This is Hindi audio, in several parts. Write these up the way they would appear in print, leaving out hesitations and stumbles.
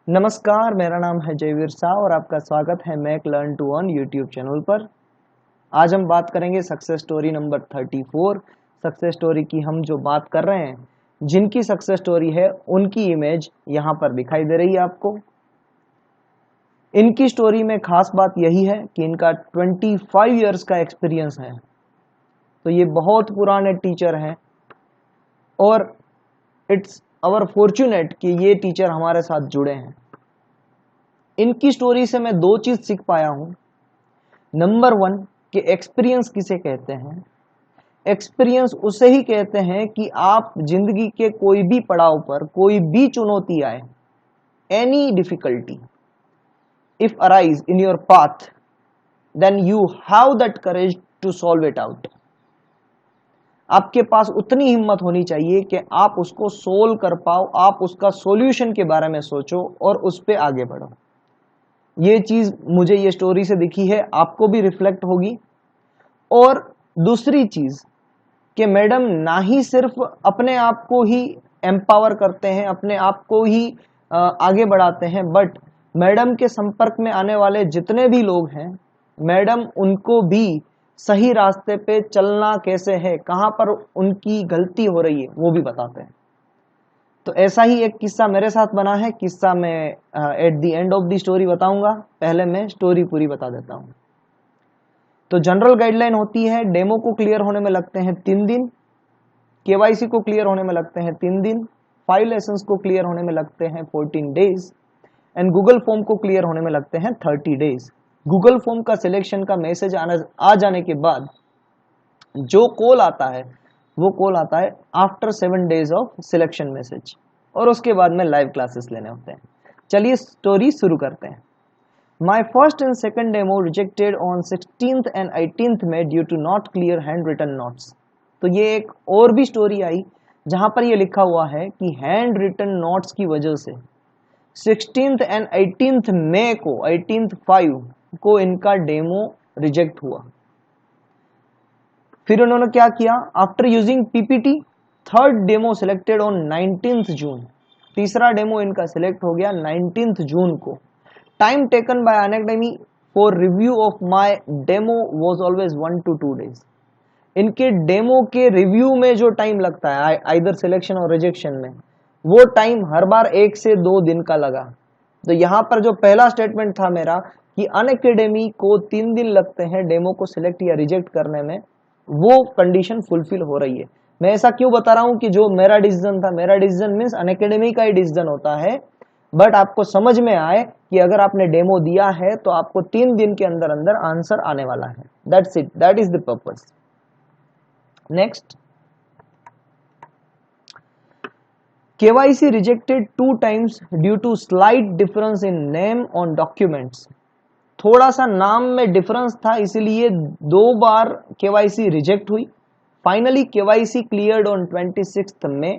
नमस्कार, मेरा नाम है जयवीर शाह और आपका स्वागत है Mac learn to earn YouTube channel पर। आज हम बात करेंगे success story number 34। Success story की हम जो बात कर रहे हैं, जिनकी सक्सेस स्टोरी है उनकी इमेज यहाँ पर दिखाई दे रही है आपको। इनकी स्टोरी में खास बात यही है कि इनका 25 इयर्स का एक्सपीरियंस है, तो ये बहुत पुराने टीचर हैं और इट्स आवर फॉर्चुनेट कि ये टीचर हमारे साथ जुड़े हैं। इनकी स्टोरी से मैं दो चीज सीख पाया हूं। नंबर 1 कि एक्सपीरियंस किसे कहते हैं। एक्सपीरियंस उसे ही कहते हैं कि आप जिंदगी के कोई भी पड़ाव पर, कोई भी चुनौती आए, any difficulty if arise in your path, then you have that courage to solve it out. आपके पास उतनी हिम्मत होनी चाहिए कि आप उसको सोल्व कर पाओ, आप उसका सॉल्यूशन के बारे में सोचो और उस पर आगे बढ़ो। ये चीज मुझे ये स्टोरी से दिखी है, आपको भी रिफ्लेक्ट होगी। और दूसरी चीज कि मैडम ना ही सिर्फ अपने आप को ही एम्पावर करते हैं, अपने आप को ही आगे बढ़ाते हैं, बट मैडम के संपर्क में आने वाले जितने भी लोग हैं, मैडम उनको भी सही रास्ते पे चलना कैसे है, कहां पर उनकी गलती हो रही है, वो भी बताते हैं। तो ऐसा ही एक किस्सा मेरे साथ बना है। किस्सा मैं at the end of the story बताऊंगा, पहले मैं स्टोरी पूरी बता देता हूं। तो जनरल गाइडलाइन होती है, डेमो को क्लियर होने में लगते हैं 3 दिन, केवाईसी को क्लियर होने में लगते हैं 3 दिन, 5 लेसन्स को क्लियर होने में लगते हैं 14 डेज एंड गूगल फॉर्म को क्लियर होने में लगते हैं 30 डेज। गूगल फॉर्म का सिलेक्शन का मैसेज आ जाने के बाद जो कॉल आता है, वो कॉल आता है after 7 days of selection message, और उसके बाद में लाइव क्लासेस लेने होते हैं। चलिए स्टोरी शुरू करते हैं। My first and second demo rejected on 16th and 18th May due to not clear handwritten notes। तो ये एक और भी स्टोरी आई जहां पर ये लिखा हुआ है कि हैंड रिटन नोट्स की वजह से 16th एंड 18th मई को, 18th 5 को इनका डेमो रिजेक्ट हुआ। फिर उन्होंने क्या किया, after using PPT third demo selected on 19th जून। तीसरा डेमो इनका सिलेक्ट हो गया 19th जून को। Time taken by Unacademy for review of my demo was always 1 to 2 days। इनके डेमो के रिव्यू में जो टाइम लगता है आइदर सिलेक्शन और रिजेक्शन में, वो टाइम हर बार 1 से 2 दिन का लगा। तो यहां पर जो पहला स्टेटमेंट था मेरा कि अनअकैडमी को 3 दिन लगते हैं डेमो को सिलेक्ट या रिजेक्ट करने में, वो कंडीशन फुलफिल हो रही है। मैं ऐसा क्यों बता रहा हूं कि जो मेरा डिसीजन था, मेरा डिसीजन मीन्स अनअकैडमी का ही डिसीजन होता है, बट आपको समझ में आए कि अगर आपने डेमो दिया है तो आपको 3 दिन के अंदर अंदर आंसर आने वाला है। That's it, that is the purpose. Next, KYC rejected 2 times due to slight difference in name on documents. थोड़ा सा नाम में डिफरेंस था, इसीलिए 2 बार केवाईसी रिजेक्ट हुई। Finally KYC cleared on 26th May.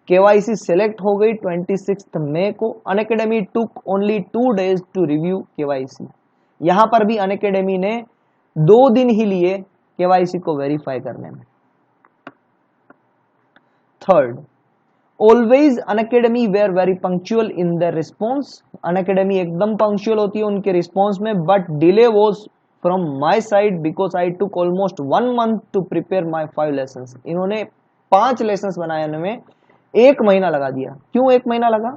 केवाईसी सिलेक्ट हो गई 26th मई को। Unacademy took only 2 days to review KYC. यहां पर भी अनअकैडमी ने 2 दिन ही लिए केवाईसी को वेरीफाई करने में। Third, always Unacademy were very punctual in the response. Unacademy एकदम पंक्चुअल होती है उनके रिस्पॉन्स में, but delay was from my side because I took almost 1 month to prepare my 5 lessons. इन्होंने 5 लेसन्स बनाने में 1 महीना लगा दिया। क्यों 1 महीना लगा?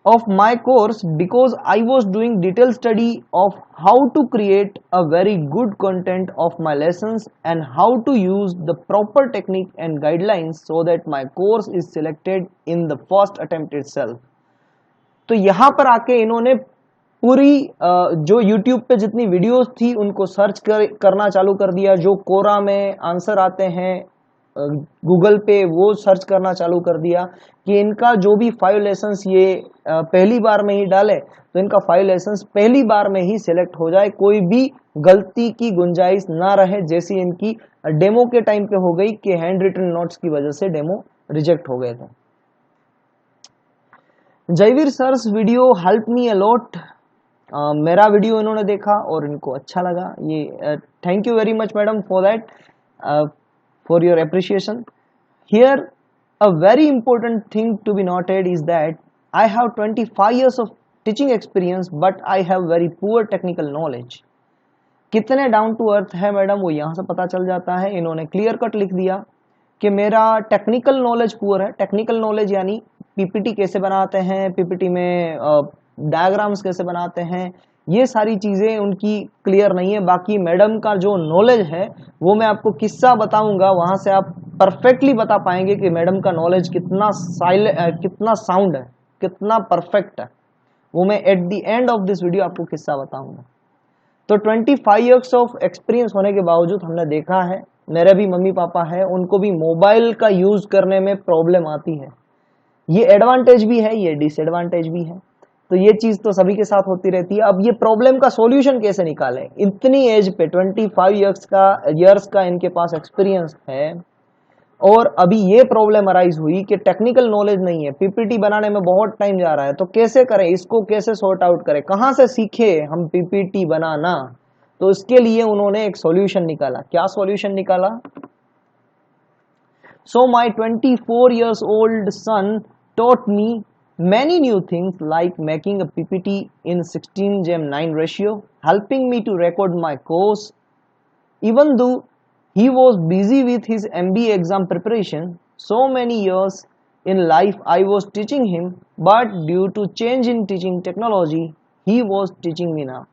of my course because I was doing detailed study of how to create a very good content of my lessons and how to use the proper technique and guidelines so that my course is selected in the first attempt itself। तो यहाँ पर आके इन्होंने पूरी जो YouTube पे जितनी वीडियोस थी उनको सर्च करना चालू कर दिया। जो कोरा में आंसर आते हैं गूगल पे, वो सर्च करना चालू कर दिया कि इनका जो भी 5 लेसन्स ये पहली बार में ही डाले तो इनका 5 लेसन्स पहली बार में ही सिलेक्ट हो जाए, कोई भी गलती की गुंजाइश ना रहे, जैसी इनकी डेमो के टाइम पे हो गई कि हैंड रिटन नोट्स की वजह से डेमो रिजेक्ट हो गए थे। Jaiveer sir's video help me a lot. मेरा वीडियो इन्होंने देखा और इनको अच्छा लगा। ये thank you very much madam for that, for your appreciation। Here a very important thing to be noted is that I have 25 years of teaching experience but I have very poor technical knowledge. कितने डाउन टू अर्थ है मैडम, वो यहाँ से पता चल जाता है। इन्होंने क्लियर कट लिख दिया कि मेरा टेक्निकल नॉलेज पुअर है। टेक्निकल नॉलेज यानी पीपीटी कैसे बनाते हैं, पीपीटी में डायग्राम्स कैसे बनाते हैं, ये सारी चीजें उनकी क्लियर नहीं है। बाकी मैडम का जो नॉलेज है वो मैं आपको किस्सा बताऊंगा, वहां से आप परफेक्टली बता पाएंगे कि मैडम का नॉलेज कितना कितना साउंड है, कितना परफेक्ट है। वो मैं at the end of this video आपको किस्सा बताऊंगा। तो 25 years ऑफ एक्सपीरियंस होने के बावजूद हमने देखा है, मेरे भी मम्मी पापा है, उनको भी मोबाइल का यूज करने में प्रॉब्लम आती है। ये एडवांटेज भी है, ये डिसएडवांटेज भी है। तो ये चीज तो सभी के साथ होती रहती है। अब ये प्रॉब्लम का सॉल्यूशन कैसे निकालें? इतनी एज पे 25 years का इनके पास एक्सपीरियंस है और अभी ये प्रॉब्लम अराइज हुई कि टेक्निकल नॉलेज नहीं है, पीपीटी बनाने में बहुत टाइम जा रहा है, तो कैसे करें, इसको कैसे सॉर्ट आउट करें, कहां से सीखे हम पीपीटी बनाना? तो इसके लिए उन्होंने एक सॉल्यूशन निकाला। क्या सॉल्यूशन निकाला? So my 24 years old son taught me many new things like making a PPT in 16:9 ratio, helping me to record my course. Even though he was busy with his MBA exam preparation, so many years in life I was teaching him, but due to change in teaching technology, he was teaching me now.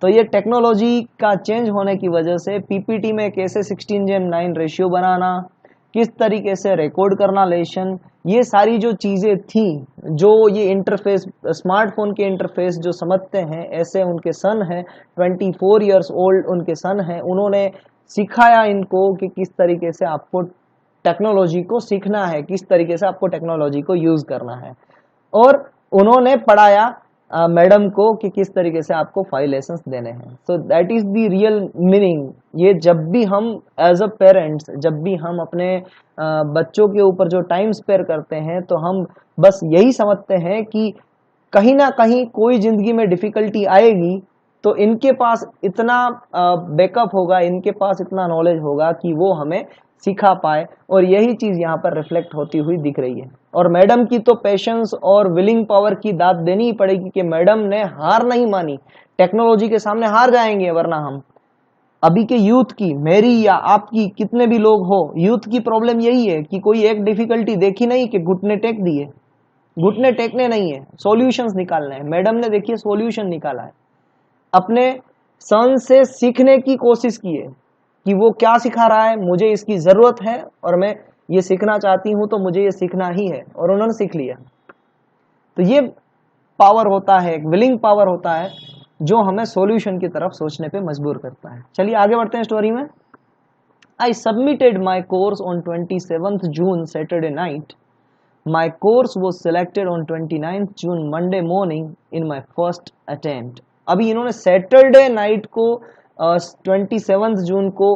तो ये टेक्नोलॉजी का चेंज होने की वजह से पीपीटी में कैसे 16:9 रेशियो बनाना, किस तरीके से रिकॉर्ड करना लेसन, ये सारी जो चीज़ें थी, जो ये इंटरफेस स्मार्टफोन के इंटरफेस जो समझते हैं, ऐसे उनके सन है 24 years ओल्ड उनके सन है, उन्होंने सिखाया इनको कि किस तरीके से आपको टेक्नोलॉजी को सीखना है, किस तरीके से आपको टेक्नोलॉजी को यूज़ करना है। और उन्होंने पढ़ाया मैडम को कि किस तरीके से आपको 5 लेसन्स देने हैं। So that is the real meaning. ये जब भी हम एज अ पेरेंट्स, जब भी हम अपने बच्चों के ऊपर जो टाइम स्पेयर करते हैं, तो हम बस यही समझते हैं कि कहीं ना कहीं कोई जिंदगी में डिफिकल्टी आएगी तो इनके पास इतना बैकअप होगा, इनके पास इतना नॉलेज होगा कि वो हमें सिखा पाए। और यही चीज यहाँ पर रिफ्लेक्ट होती हुई दिख रही है। और मैडम की तो पेशेंस और विलिंग पावर की दाद देनी ही पड़ेगी कि मैडम ने हार नहीं मानी। टेक्नोलॉजी के सामने हार जाएंगे, वरना हम अभी के यूथ की, मेरी या आपकी, कितने भी लोग हो, यूथ की प्रॉब्लम यही है कि कोई एक डिफिकल्टी देखी नहीं कि घुटने टेक दिए। घुटने टेकने नहीं है, सॉल्यूशंस निकालने हैं। मैडम ने देखिए सॉल्यूशन निकाला है, अपने सन से सीखने की कोशिश की है कि वो क्या सिखा रहा है, मुझे इसकी जरूरत है और मैं ये सीखना चाहती हूं, तो मुझे ये सीखना ही है, और उन्होंने सीख लिया। तो ये पावर होता है, एक विलिंग पावर होता है, जो हमें सॉल्यूशन की तरफ सोचने पे मजबूर करता है। चलिए आगे बढ़ते हैं स्टोरी में। I submitted my course on 27th June Saturday night. My course was selected on 29th June Monday morning in my first attempt. अभी इन्होंने सैटरडे नाइट को 27 जून को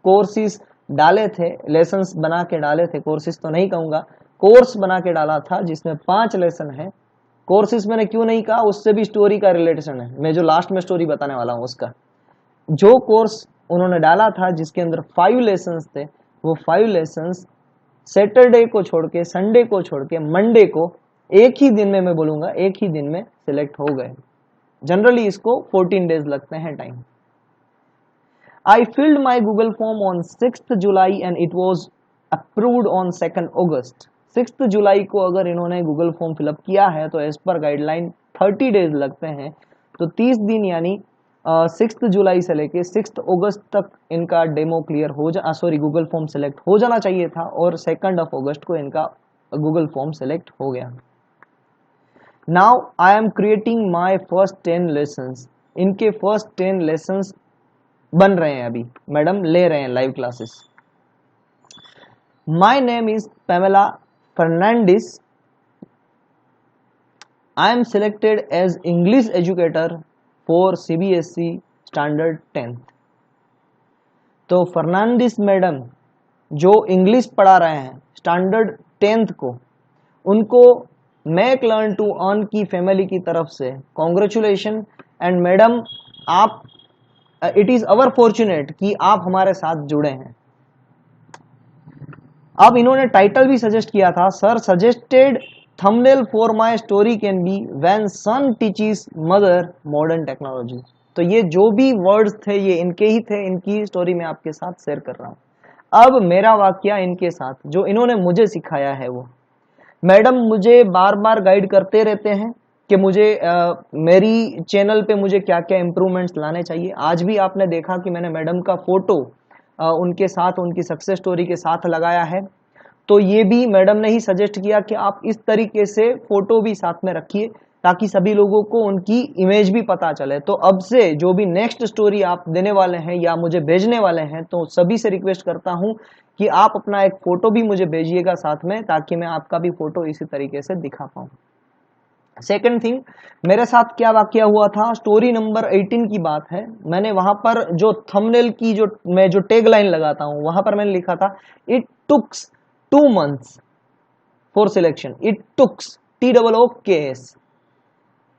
कोर्सेस डाले थे, लेसन्स बना के डाले थे, कोर्सेस तो नहीं कहूँगा, कोर्स बना के डाला था जिसमें 5 लेसन है। कोर्सेस मैंने क्यों नहीं कहा, उससे भी स्टोरी का रिलेशन है, मैं जो लास्ट में स्टोरी बताने वाला हूँ उसका। जो कोर्स उन्होंने डाला था जिसके अंदर 5 लेसन्स थे, वो 5 लेसन्स सैटरडे को छोड़ के, संडे को छोड़ के, मंडे को एक ही दिन में, मैं बोलूँगा एक ही दिन में सिलेक्ट हो गए। जनरली इसको 14 डेज लगते हैं time. I filled my Google form on 6th July and it was approved on 2nd August. 6th जुलाई को अगर इन्होंने गूगल फॉर्म फिलअप किया है तो एज पर गाइडलाइन 30 डेज लगते हैं, तो 30 दिन यानी 6th जुलाई से लेके 6th अगस्त तक इनका डेमो क्लियर हो जा गूगल फॉर्म सेलेक्ट हो जाना चाहिए था, और 2nd अगस्त को इनका गूगल फॉर्म सेलेक्ट हो गया। Now I am creating my first 10 lessons. इनके फर्स्ट 10 लेसन्स बन रहे हैं, अभी मैडम ले रहे हैं live classes. My name is Pamela Fernandes. I am selected as English educator for CBSE standard 10th। तो फर्नांडिस मैडम जो इंग्लिश पढ़ा रहे हैं स्टैंडर्ड 10th को, उनको मैक लर्न टू अर्न की फैमिली की तरफ से कॉन्ग्रेचुलेशन। एंड मैडम आप, इट इज अवर फॉर्चुनेट कि आप हमारे साथ जुड़े हैं। अब इन्होंने टाइटल भी सजेस्ट किया था, sir suggested thumbnail for my story can be when son teaches mother modern technology. तो ये जो भी वर्ड्स थे ये इनके ही थे, इनकी स्टोरी मैं आपके साथ शेयर कर रहा हूँ। अब मेरा वाकया इनके साथ जो इन्होंने मुझे सिखाया है वो, मैडम मुझे बार बार गाइड करते रहते हैं कि मुझे मेरी चैनल पे मुझे क्या क्या इम्प्रूवमेंट्स लाने चाहिए। आज भी आपने देखा कि मैंने मैडम का फोटो उनके साथ उनकी सक्सेस स्टोरी के साथ लगाया है। तो ये भी मैडम ने ही सजेस्ट किया कि आप इस तरीके से फोटो भी साथ में रखिए ताकि सभी लोगों को उनकी इमेज भी पता चले। तो अब से जो भी नेक्स्ट स्टोरी आप देने वाले हैं या मुझे भेजने वाले हैं, तो सभी से रिक्वेस्ट करता हूं कि आप अपना एक फोटो भी मुझे भेजिएगा साथ में, ताकि मैं आपका भी फोटो इसी तरीके से दिखा पाऊं। सेकंड थिंग, मेरे साथ क्या वाकया हुआ था, स्टोरी नंबर 18 की बात है। मैंने वहां पर जो थंबनेल की जो टैग लाइन लगाता हूं वहां पर मैंने लिखा था it takes 2 months for selection. It takes TOOKS।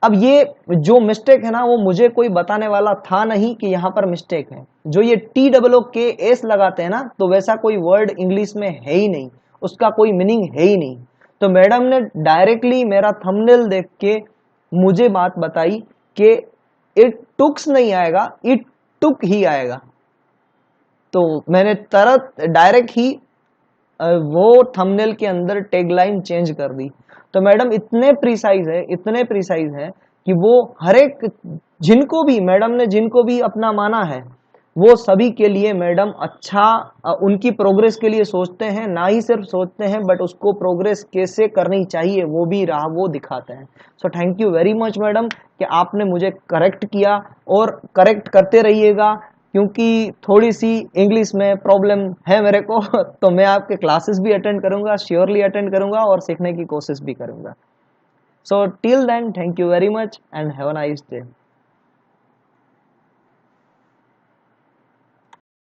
अब ये जो मिस्टेक है ना वो मुझे कोई बताने वाला था नहीं कि यहाँ पर मिस्टेक है। जो ये TOOKS लगाते हैं ना, तो वैसा कोई वर्ड इंग्लिश में है ही नहीं, उसका कोई मीनिंग है ही नहीं। तो मैडम ने डायरेक्टली मेरा थंबनेल देख के मुझे बात बताई कि इट टुक्स नहीं आएगा, इट टुक ही आएगा। तो मैंने डायरेक्ट ही वो थंबनेल के अंदर टैगलाइन चेंज कर दी। तो मैडम इतने प्रिसाइज है कि वो हर एक मैडम ने जिनको भी अपना माना है वो सभी के लिए मैडम अच्छा उनकी प्रोग्रेस के लिए सोचते हैं। ना ही सिर्फ सोचते हैं बट उसको प्रोग्रेस कैसे करनी चाहिए वो भी राह वो दिखाते हैं। So thank you very much madam कि आपने मुझे करेक्ट किया, और करेक्ट करते रहिएगा क्योंकि थोड़ी सी इंग्लिश में प्रॉब्लम है मेरे को। तो मैं आपके क्लासेस भी अटेंड करूंगा, श्योरली अटेंड करूंगा और सीखने की कोशिश भी करूंगा। So till then, thank you very much and have a nice day.